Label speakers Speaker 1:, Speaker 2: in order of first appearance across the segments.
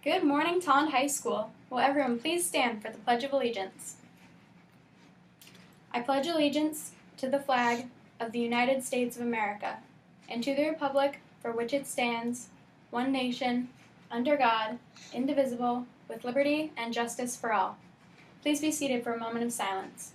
Speaker 1: Good morning, Tolland High School. Will everyone please stand for the Pledge of Allegiance? I pledge allegiance to the flag of the United States of America and to the republic for which it stands, one nation, under God, indivisible, with liberty and justice for all. Please be seated for a moment of silence.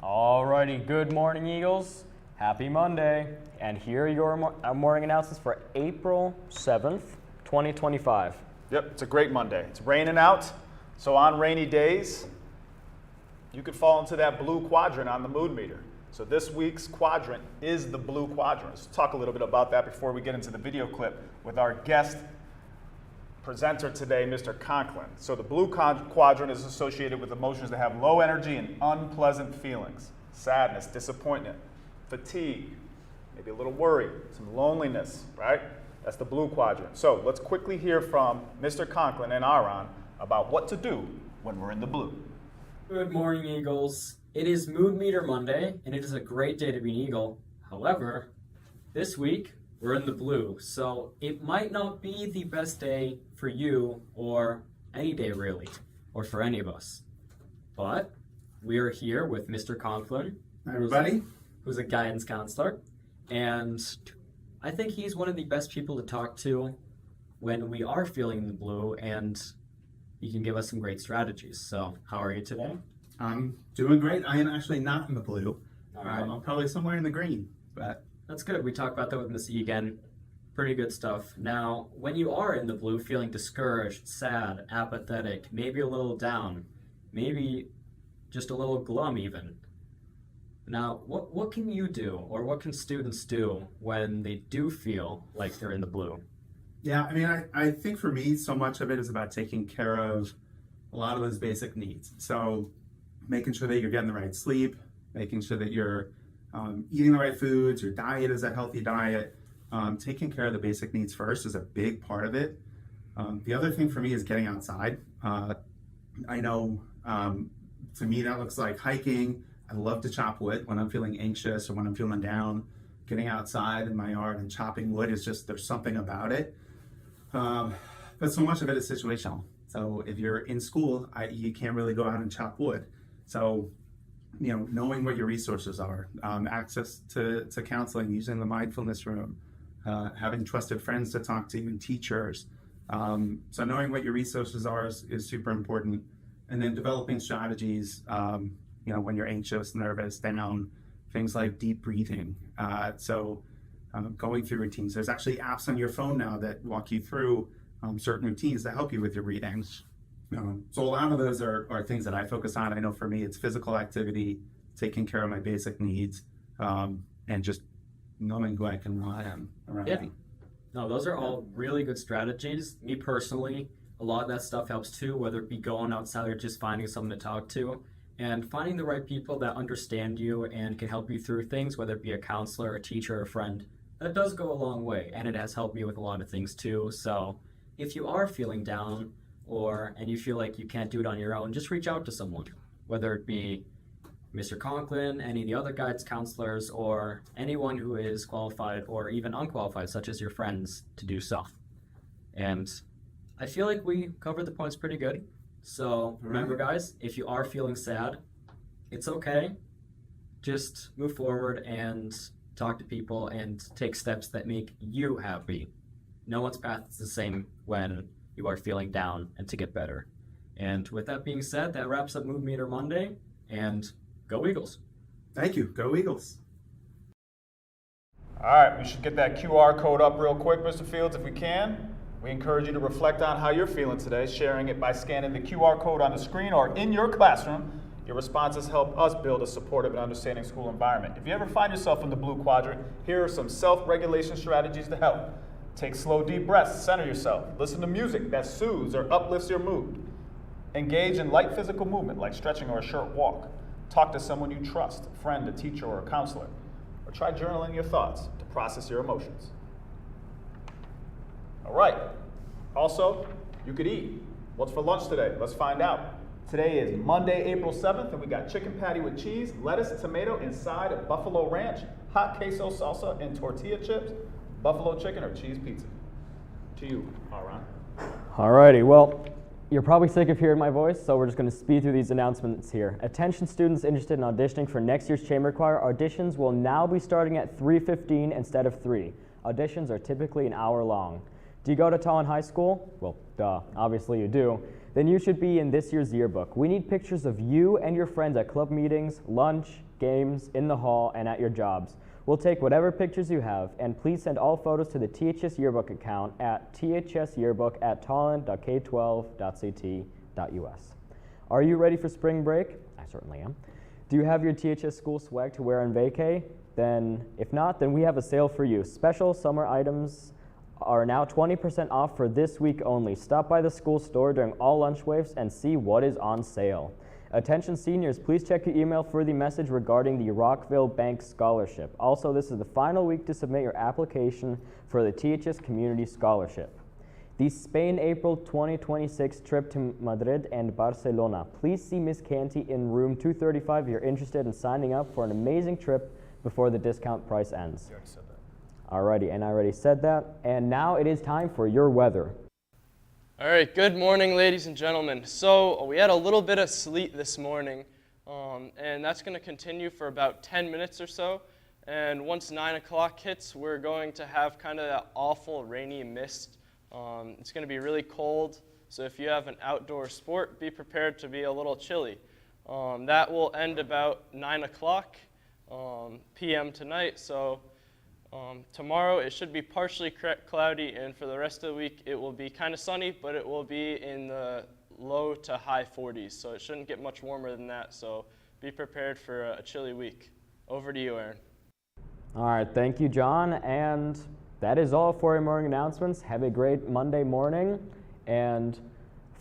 Speaker 2: Alrighty, good morning, Eagles. Happy Monday. And here are your morning announcements for April 7th, 2025.
Speaker 3: Yep, it's a great Monday. It's raining out, so on rainy days, you could fall into that blue quadrant on the mood meter. So this week's quadrant is the blue quadrant. Let's talk a little bit about that before we get into the video clip with our guest presenter today, Mr. Conklin. So the blue quadrant is associated with emotions that have low energy and unpleasant feelings. Sadness, disappointment, fatigue, maybe a little worry, some loneliness, right? That's the blue quadrant. So let's quickly hear from Mr. Conklin and Aaron about what to do when we're in the blue.
Speaker 4: Good morning, Eagles. It is Mood Meter Monday, and it is a great day to be an Eagle. However, this week, we're in the blue, so it might not be the best day for you or any day really, or for any of us. But we are here with Mr. Conklin.
Speaker 5: Hi, everybody.
Speaker 4: Who's a guidance counselor, and I think he's one of the best people to talk to when we are feeling the blue, and he can give us some great strategies. So how are you today?
Speaker 5: I'm doing great. I am actually not in the blue.
Speaker 4: All right.
Speaker 5: I'm probably somewhere in the green, but
Speaker 4: That's good. We talked about that with Miss E again. Pretty good stuff. Now, when you are in the blue, feeling discouraged, sad, apathetic, maybe a little down, maybe just a little glum even. Now, what can you do, or what can students do when they do feel like they're in the blue?
Speaker 5: yeah, I mean, I think for me, so much of it is about taking care of a lot of those basic needs. So making sure that you're getting the right sleep, making sure that you're eating the right foods, your diet is a healthy diet. Taking care of the basic needs first is a big part of it. The other thing for me is getting outside. I know to me that looks like hiking. I love to chop wood when I'm feeling anxious or when I'm feeling down. Getting outside in my yard and chopping wood is just, there's something about it. But so much of it is situational. So if you're in school, you can't really go out and chop wood. So, you know, knowing what your resources are, access to counseling, using the mindfulness room, having trusted friends to talk to and teachers. So knowing what your resources are is super important. And then developing strategies, you know, when you're anxious, nervous, down, things like deep breathing. Going through routines. There's actually apps on your phone now that walk you through certain routines that help you with your breathing. So a lot of those are things that I focus on. I know for me, it's physical activity, taking care of my basic needs, and just knowing who I can rely on around me.
Speaker 4: No, those are all really good strategies. Me personally, a lot of that stuff helps too, whether it be going outside or just finding someone to talk to. And finding the right people that understand you and can help you through things, whether it be a counselor, a teacher, a friend, that does go a long way. And it has helped me with a lot of things too. So if you are feeling down and you feel like you can't do it on your own, just reach out to someone, whether it be Mr. Conklin, any of the other guidance counselors, or anyone who is qualified or even unqualified, such as your friends, to do so. And I feel like we covered the points pretty good. So remember, guys, if you are feeling sad, it's okay. Just move forward and talk to people and take steps that make you happy. No one's path is the same when you are feeling down and to get better. And with that being said, that wraps up Mood Meter Monday, and go Eagles.
Speaker 5: Thank you. Go Eagles.
Speaker 3: All right, we should get that QR code up real quick, Mr. Fields, if we can. We encourage you to reflect on how you're feeling today, sharing it by scanning the QR code on the screen or in your classroom. Your responses help us build a supportive and understanding school environment. If you ever find yourself in the blue quadrant, here are some self-regulation strategies to help. Take slow, deep breaths, center yourself. Listen to music that soothes or uplifts your mood. Engage in light physical movement like stretching or a short walk. Talk to someone you trust, a friend, a teacher, or a counselor. Or try journaling your thoughts to process your emotions. All right. Also, you could eat. What's for lunch today? Let's find out. Today is Monday, April 7th, and we got chicken patty with cheese, lettuce, tomato inside of buffalo ranch, hot queso salsa, and tortilla chips, buffalo chicken, or cheese pizza. To you, Aaron.
Speaker 2: Alrighty, well, you're probably sick of hearing my voice, so we're just going to speed through these announcements here. Attention students interested in auditioning for next year's Chamber Choir, auditions will now be starting at 3:15 instead of 3. Auditions are typically an hour long. Do you go to Tolland High School? Well, duh, obviously you do. Then you should be in this year's yearbook. We need pictures of you and your friends at club meetings, lunch, games, in the hall, and at your jobs. We'll take whatever pictures you have, and please send all photos to the THS Yearbook account at thsyearbook@tolland.k12.ct.us. Are you ready for spring break? I certainly am. Do you have your THS school swag to wear on vacay? Then, if not, then we have a sale for you. Special summer items are now 20% off for this week only. Stop by the school store during all lunch waves and see what is on sale. Attention seniors, please check your email for the message regarding the Rockville Bank Scholarship. Also, this is the final week to submit your application for the THS Community Scholarship. The Spain-April 2026 trip to Madrid and Barcelona. Please see Ms. Canty in room 235 if you're interested in signing up for an amazing trip before the discount price ends.
Speaker 3: You already said that.
Speaker 2: Alrighty, and I already said that. And now it is time for your weather.
Speaker 6: All right, good morning, ladies and gentlemen. So we had a little bit of sleet this morning, and that's going to continue for about 10 minutes or so. And once 9 o'clock hits, we're going to have kind of that awful rainy mist. It's going to be really cold, so if you have an outdoor sport, be prepared to be a little chilly. That will end about 9 o'clock p.m. tonight, so tomorrow it should be partially cloudy, and for the rest of the week it will be kind of sunny, but it will be in the low to high 40s, so it shouldn't get much warmer than that, so be prepared for a chilly week. Over to you, Aaron.
Speaker 2: All right, thank you, John, and that is all for your morning announcements. Have a great Monday morning, and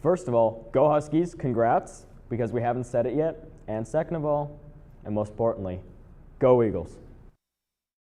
Speaker 2: first of all, go Huskies, congrats, because we haven't said it yet, and second of all, and most importantly, go Eagles.